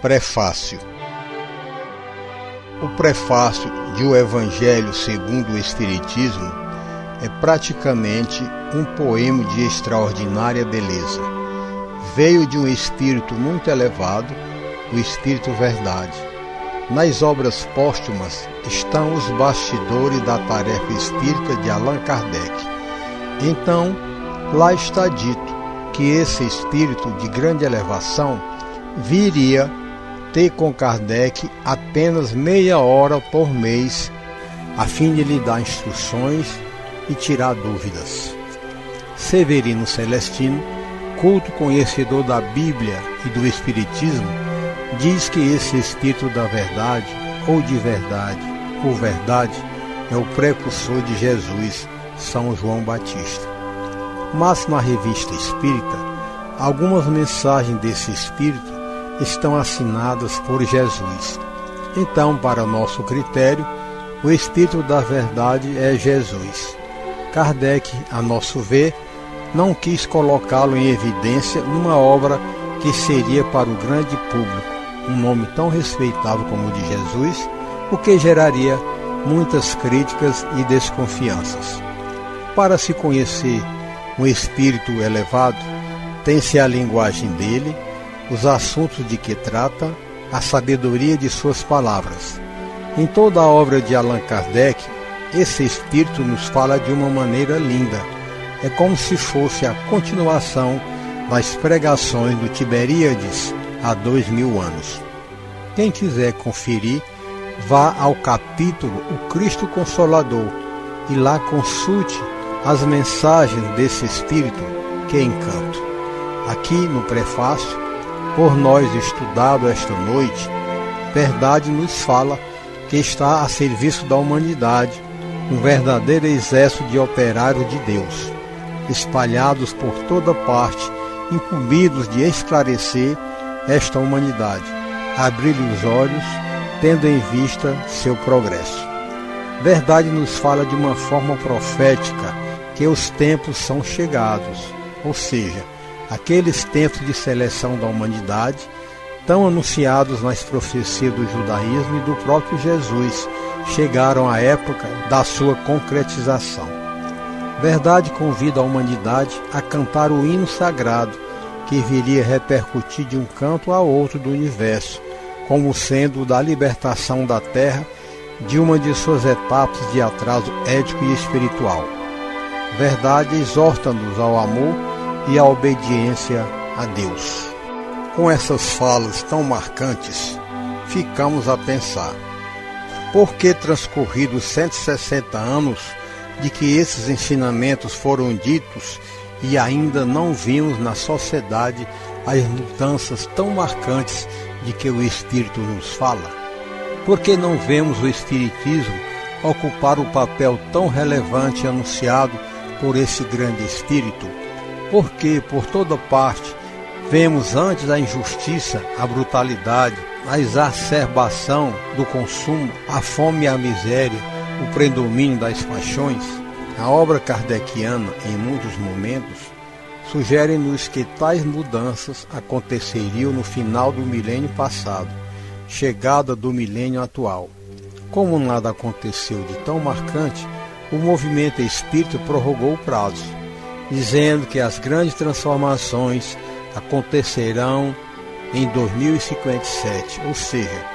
Prefácio. O prefácio de O Evangelho segundo o Espiritismo é praticamente um poema de extraordinária beleza. Veio de um espírito muito elevado, o Espírito Verdade. Nas obras póstumas estão os bastidores da tarefa espírita de Allan Kardec. Então, lá está dito que esse espírito de grande elevação viria ter com Kardec apenas meia hora por mês, a fim de lhe dar instruções e tirar dúvidas. Severino Celestino, culto conhecedor da Bíblia e do Espiritismo, diz que esse Espírito da Verdade, ou de verdade, ou verdade, é o precursor de Jesus, São João Batista. Mas na Revista Espírita, algumas mensagens desse Espírito estão assinadas por Jesus. Então, para nosso critério, o Espírito da Verdade é Jesus. Kardec, a nosso ver, não quis colocá-lo em evidência numa obra que seria para o grande público um nome tão respeitável como o de Jesus, o que geraria muitas críticas e desconfianças. Para se conhecer um espírito elevado, tem-se a linguagem dele, os assuntos de que trata, a sabedoria de suas palavras. Em toda a obra de Allan Kardec, esse espírito nos fala de uma maneira linda. É como se fosse a continuação das pregações do Tiberíades há 2000 anos. Quem quiser conferir, vá ao capítulo O Cristo Consolador e lá consulte as mensagens desse espírito que encanto. Aqui no prefácio, por nós estudado esta noite, Verdade nos fala que está a serviço da humanidade, um verdadeiro exército de operários de Deus, espalhados por toda parte, incumbidos de esclarecer esta humanidade, abrir-lhe os olhos, tendo em vista seu progresso. Verdade nos fala de uma forma profética que os tempos são chegados, ou seja, aqueles tempos de seleção da humanidade, tão anunciados nas profecias do judaísmo e do próprio Jesus, chegaram à época da sua concretização. Verdade convida a humanidade a cantar o hino sagrado, que viria repercutir de um canto a outro do universo, como sendo o da libertação da Terra de uma de suas etapas de atraso ético e espiritual. Verdade exorta-nos ao amor e à obediência a Deus. Com essas falas tão marcantes, ficamos a pensar: por que transcorridos 160 anos de que esses ensinamentos foram ditos e ainda não vimos na sociedade as mudanças tão marcantes de que o Espírito nos fala? Por que não vemos o Espiritismo ocupar o papel tão relevante anunciado por esse grande Espírito? Porque, por toda parte, vemos antes a injustiça, a brutalidade, a exacerbação do consumo, a fome e a miséria, o predomínio das paixões. A obra kardeciana, em muitos momentos, sugere-nos que tais mudanças aconteceriam no final do milênio passado, chegada do milênio atual. Como nada aconteceu de tão marcante, o movimento espírita prorrogou o prazo, dizendo que as grandes transformações acontecerão em 2057, ou seja,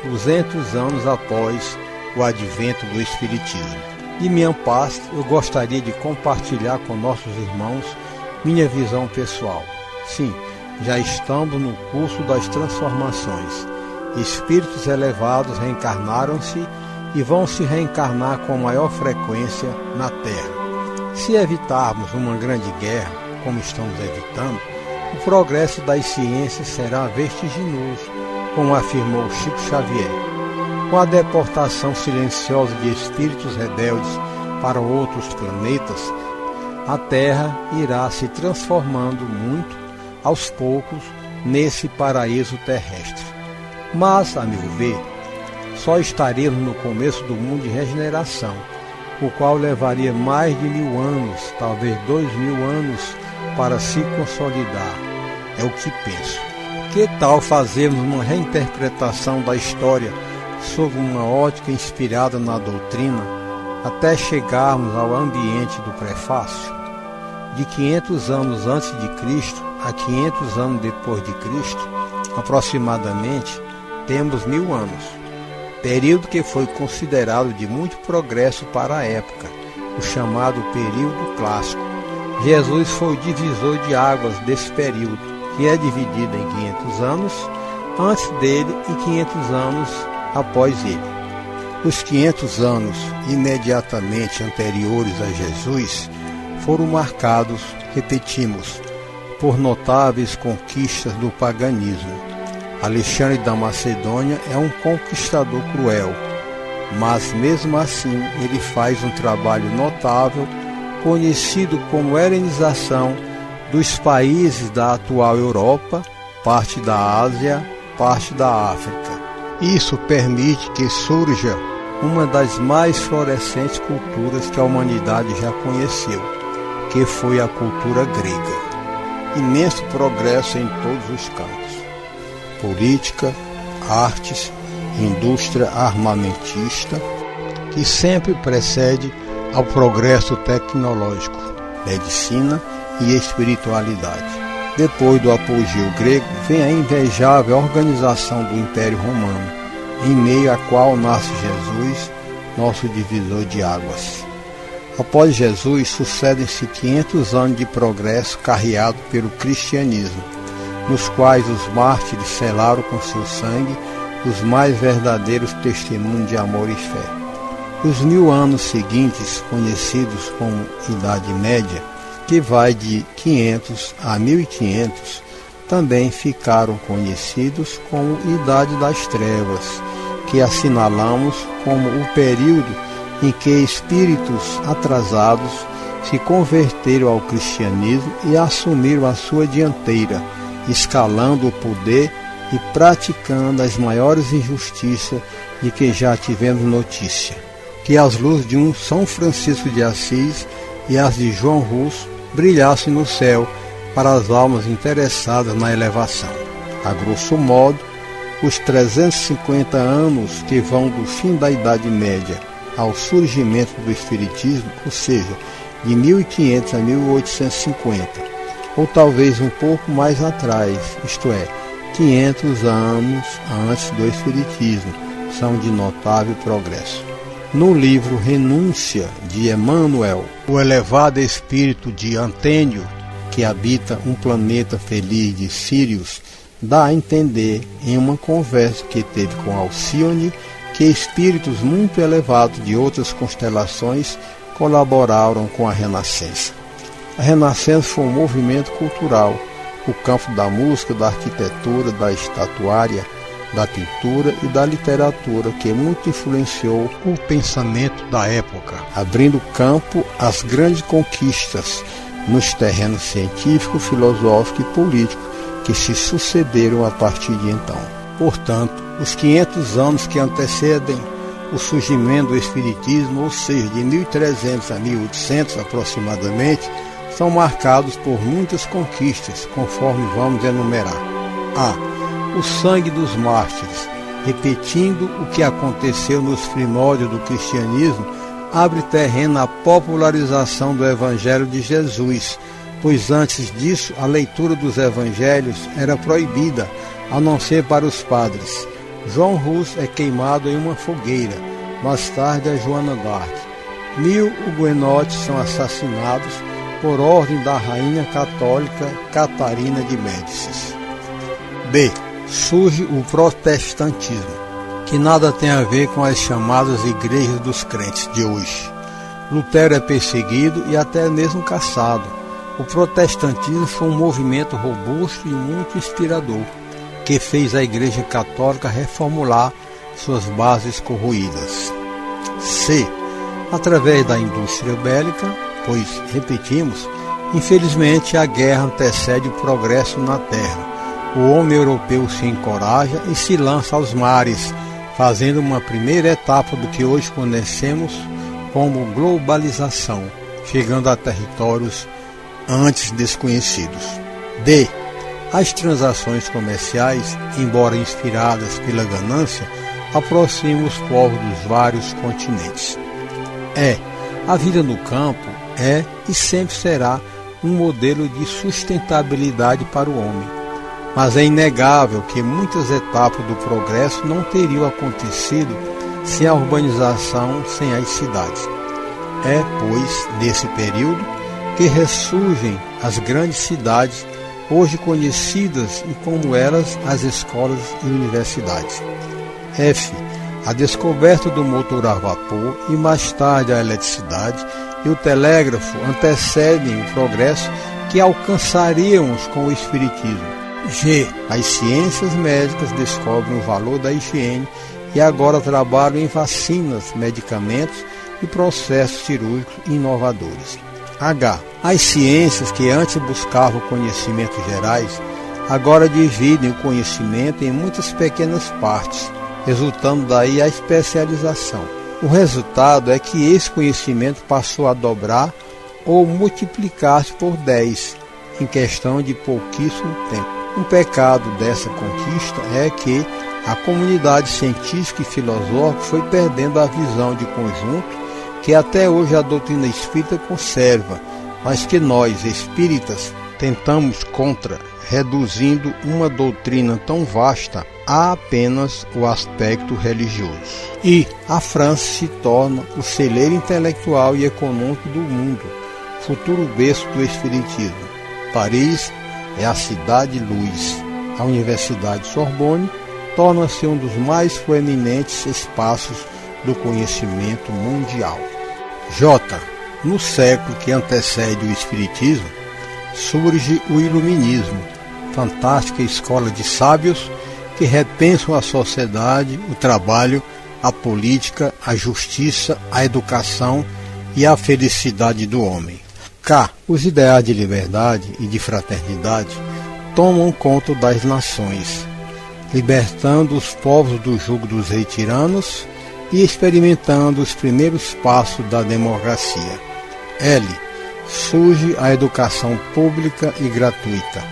200 anos após o advento do Espiritismo. De minha parte, eu gostaria de compartilhar com nossos irmãos minha visão pessoal. Sim, já estamos no curso das transformações. Espíritos elevados reencarnaram-se e vão se reencarnar com maior frequência na Terra. Se evitarmos uma grande guerra, como estamos evitando, o progresso das ciências será vertiginoso, como afirmou Chico Xavier. Com a deportação silenciosa de espíritos rebeldes para outros planetas, a Terra irá se transformando muito, aos poucos, nesse paraíso terrestre. Mas, a meu ver, só estaremos no começo do mundo de regeneração, o qual levaria mais de 1000 anos, talvez 2000 anos, para se consolidar. É o que penso. Que tal fazermos uma reinterpretação da história sob uma ótica inspirada na doutrina, até chegarmos ao ambiente do prefácio? De 500 anos antes de Cristo a 500 anos depois de Cristo, aproximadamente, temos 1000 anos, período que foi considerado de muito progresso para a época, o chamado período clássico. Jesus foi o divisor de águas desse período, que é dividido em 500 anos antes dele e 500 anos após ele. Os 500 anos imediatamente anteriores a Jesus foram marcados, repetimos, por notáveis conquistas do paganismo. Alexandre da Macedônia é um conquistador cruel, mas mesmo assim ele faz um trabalho notável, conhecido como helenização dos países da atual Europa, parte da Ásia, parte da África. Isso permite que surja uma das mais florescentes culturas que a humanidade já conheceu, que foi a cultura grega. Imenso progresso em todos os campos: política, artes, indústria armamentista, que sempre precede ao progresso tecnológico, medicina e espiritualidade. Depois do apogeu grego, vem a invejável organização do Império Romano, em meio à qual nasce Jesus, nosso divisor de águas. Após Jesus, sucedem-se 500 anos de progresso carreado pelo cristianismo, nos quais os mártires selaram com seu sangue os mais verdadeiros testemunhos de amor e fé. Os 1000 anos seguintes, conhecidos como Idade Média, que vai de 500 a 1500, também ficaram conhecidos como Idade das Trevas, que assinalamos como o período em que espíritos atrasados se converteram ao cristianismo e assumiram a sua dianteira, escalando o poder e praticando as maiores injustiças de que já tivemos notícia. Que as luzes de um São Francisco de Assis e as de João Hus brilhassem no céu para as almas interessadas na elevação. A grosso modo, os 350 anos que vão do fim da Idade Média ao surgimento do Espiritismo, ou seja, de 1500 a 1850, ou talvez um pouco mais atrás, isto é, 500 anos antes do Espiritismo, são de notável progresso. No livro Renúncia, de Emmanuel, o elevado espírito de Antênio, que habita um planeta feliz de Sírius, dá a entender, em uma conversa que teve com Alcione, que espíritos muito elevados de outras constelações colaboraram com a Renascença. A Renascença foi um movimento cultural, o campo da música, da arquitetura, da estatuária, da pintura e da literatura, que muito influenciou o pensamento da época, abrindo campo às grandes conquistas nos terrenos científico, filosófico e político que se sucederam a partir de então. Portanto, os 500 anos que antecedem o surgimento do Espiritismo, ou seja, de 1300 a 1800 aproximadamente, são marcados por muitas conquistas, conforme vamos enumerar. O sangue dos mártires, repetindo o que aconteceu nos primórdios do cristianismo, abre terreno à popularização do Evangelho de Jesus, pois antes disso a leitura dos Evangelhos era proibida, a não ser para os padres. João Hus é queimado em uma fogueira, mais tarde a Joana d'Arc. 1000 huguenotes são assassinados por ordem da rainha católica Catarina de Médicis. B. Surge o protestantismo, que nada tem a ver com as chamadas igrejas dos crentes de hoje. Lutero é perseguido e até mesmo caçado. O protestantismo foi um movimento robusto e muito inspirador, que fez a Igreja Católica reformular suas bases corroídas. C. Através da indústria bélica, pois, repetimos, infelizmente a guerra antecede o progresso na Terra. O homem europeu se encoraja e se lança aos mares, fazendo uma primeira etapa do que hoje conhecemos como globalização, chegando a territórios antes desconhecidos. D. As transações comerciais, embora inspiradas pela ganância, aproximam os povos dos vários continentes. A vida no campo é e sempre será um modelo de sustentabilidade para o homem. Mas é inegável que muitas etapas do progresso não teriam acontecido sem a urbanização, sem as cidades. É, pois, nesse período que ressurgem as grandes cidades, hoje conhecidas e como elas as escolas e universidades. A descoberta do motor a vapor e mais tarde a eletricidade e o telégrafo antecedem o progresso que alcançaríamos com o Espiritismo. As ciências médicas descobrem o valor da higiene e agora trabalham em vacinas, medicamentos e processos cirúrgicos inovadores. As ciências que antes buscavam conhecimentos gerais, agora dividem o conhecimento em muitas pequenas partes, resultando daí a especialização. O resultado é que esse conhecimento passou a dobrar ou multiplicar-se por 10 em questão de pouquíssimo tempo. Um pecado dessa conquista é que a comunidade científica e filosófica foi perdendo a visão de conjunto que até hoje a doutrina espírita conserva, mas que nós, espíritas, tentamos contra, reduzindo uma doutrina tão vasta a apenas o aspecto religioso. E a França se torna o celeiro intelectual e econômico do mundo, futuro berço do Espiritismo. Paris é a cidade-luz. A Universidade Sorbonne torna-se um dos mais proeminentes espaços do conhecimento mundial. No século que antecede o Espiritismo, surge o Iluminismo, fantástica escola de sábios que repensam a sociedade, o trabalho, a política, a justiça, a educação e a felicidade do homem. Os ideais de liberdade e de fraternidade tomam conta das nações, libertando os povos do jugo dos reis tiranos e experimentando os primeiros passos da democracia. Surge a educação pública e gratuita.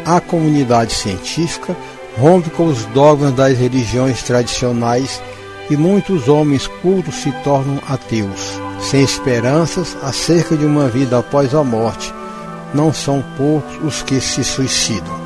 A comunidade científica rompe com os dogmas das religiões tradicionais e muitos homens cultos se tornam ateus, sem esperanças acerca de uma vida após a morte. Não são poucos os que se suicidam.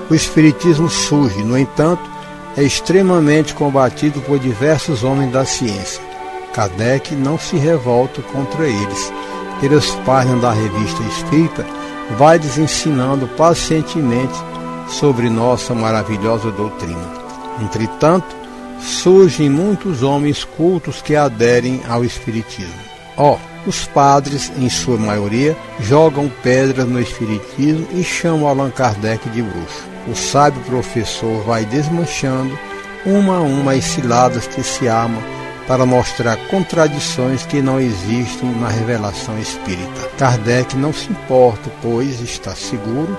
O Espiritismo surge, no entanto, é extremamente combatido por diversos homens da ciência. Kardec não se revolta contra eles. Pelas páginas da Revista Espírita, vai lhes ensinando pacientemente sobre nossa maravilhosa doutrina. Entretanto, surgem muitos homens cultos que aderem ao Espiritismo. Os padres, em sua maioria, jogam pedras no Espiritismo e chamam Allan Kardec de bruxo. O sábio professor vai desmanchando uma a uma as ciladas que se armam para mostrar contradições que não existem na revelação espírita. Kardec não se importa, pois está seguro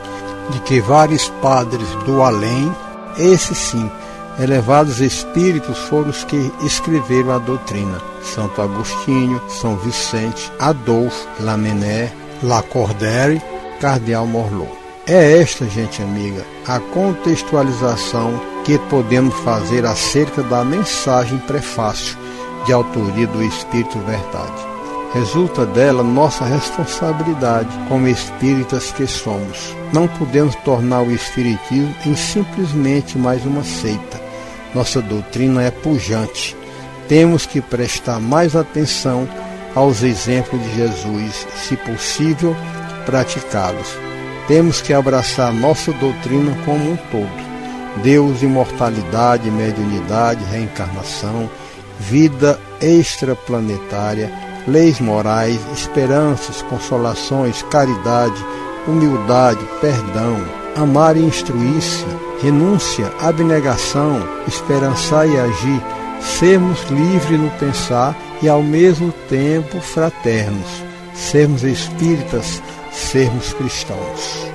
de que vários padres do além, esses sim, elevados espíritos, foram os que escreveram a doutrina. Santo Agostinho, São Vicente, Adolphe, Lamennais, Lacordaire, Cardeal Morlot. É esta, gente amiga, a contextualização que podemos fazer acerca da mensagem prefácio de autoria do Espírito Verdade. Resulta dela nossa responsabilidade como espíritas que somos. Não podemos tornar o Espiritismo em simplesmente mais uma seita. Nossa doutrina é pujante. Temos que prestar mais atenção aos exemplos de Jesus, se possível, praticá-los. Temos que abraçar nossa doutrina como um todo. Deus, imortalidade, mediunidade, reencarnação, vida extraplanetária, leis morais, esperanças, consolações, caridade, humildade, perdão, amar e instruir-se, renúncia, abnegação, esperançar e agir, sermos livres no pensar e ao mesmo tempo fraternos, sermos espíritas, sermos cristãos.